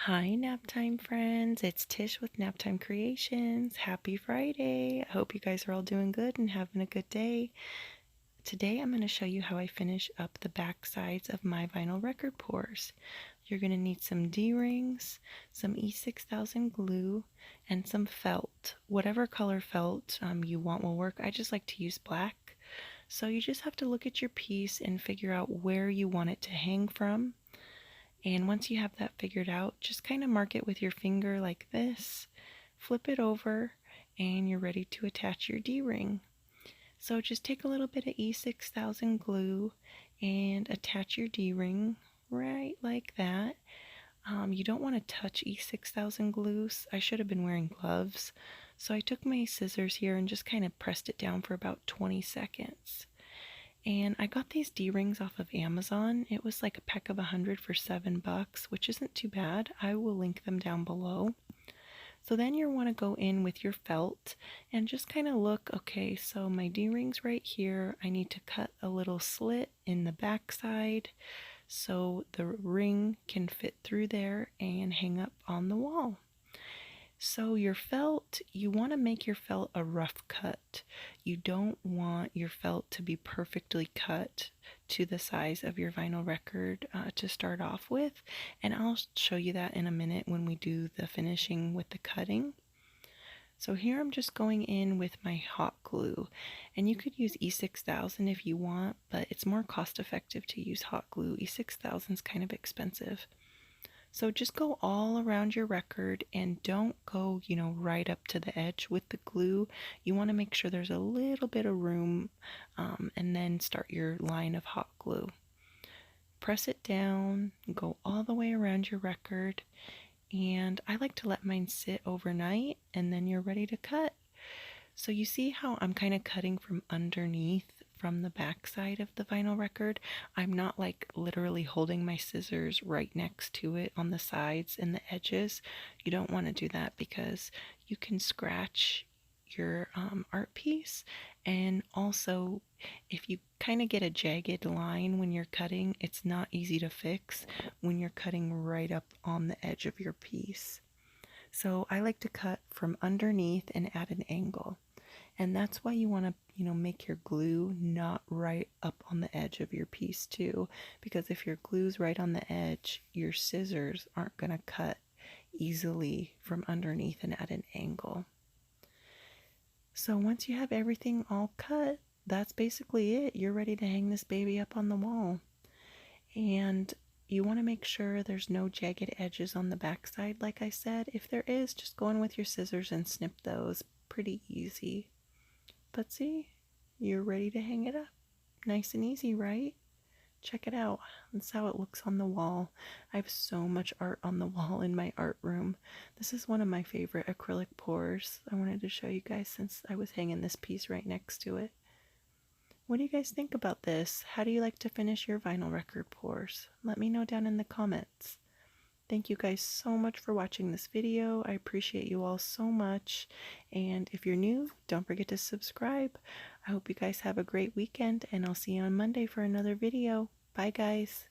Hi, Naptime friends. It's Tish with Naptime Creations. Happy Friday. I hope you guys are all doing good and having a good day. Today I'm going to show you how I finish up the back sides of my vinyl record pours. You're going to need some D-rings, some E6000 glue, and some felt. Whatever color felt you want will work. I just like to use black. So you just have to look at your piece and figure out where you want it to hang from. And once you have that figured out, just kind of mark it with your finger like this, flip it over, and you're ready to attach your D-ring. So just take a little bit of E6000 glue and attach your D-ring right like that. You don't want to touch E6000 glue. I should have been wearing gloves. So I took my scissors here and just kind of pressed it down for about 20 seconds. And I got these D-rings off of Amazon. It was like a pack of 100 for $7, which isn't too bad. I will link them down below. So then you want to go in with your felt and just kind of look, okay, so my D-ring's right here. I need to cut a little slit in the back side so the ring can fit through there and hang up on the wall. So your felt, you want to make your felt a rough cut. You don't want your felt to be perfectly cut to the size of your vinyl record to start off with. And I'll show you that in a minute when we do the finishing with the cutting. So here I'm just going in with my hot glue, and you could use E6000 if you want, but it's more cost effective to use hot glue. E6000 is kind of expensive. So just go all around your record and don't go, right up to the edge with the glue. You want to make sure there's a little bit of room and then start your line of hot glue. Press it down, go all the way around your record, and I like to let mine sit overnight and then you're ready to cut. So you see how I'm kind of cutting from underneath from the back side of the vinyl record. I'm not like literally holding my scissors right next to it on the sides and the edges. You don't want to do that because you can scratch your art piece, and also if you kind of get a jagged line when you're cutting, it's not easy to fix when you're cutting right up on the edge of your piece. So I like to cut from underneath and at an angle. And that's why you want to, make your glue not right up on the edge of your piece too. Because if your glue's right on the edge, your scissors aren't going to cut easily from underneath and at an angle. So once you have everything all cut, that's basically it. You're ready to hang this baby up on the wall. And you want to make sure there's no jagged edges on the back side, like I said. If there is, just go in with your scissors and snip those. Pretty easy. But see, you're ready to hang it up. Nice and easy, right? Check it out. That's how it looks on the wall. I have so much art on the wall in my art room. This is one of my favorite acrylic pours. I wanted to show you guys since I was hanging this piece right next to it. What do you guys think about this? How do you like to finish your vinyl record pours? Let me know down in the comments. Thank you guys so much for watching this video. I appreciate you all so much. And if you're new, don't forget to subscribe. I hope you guys have a great weekend, and I'll see you on Monday for another video. Bye, guys.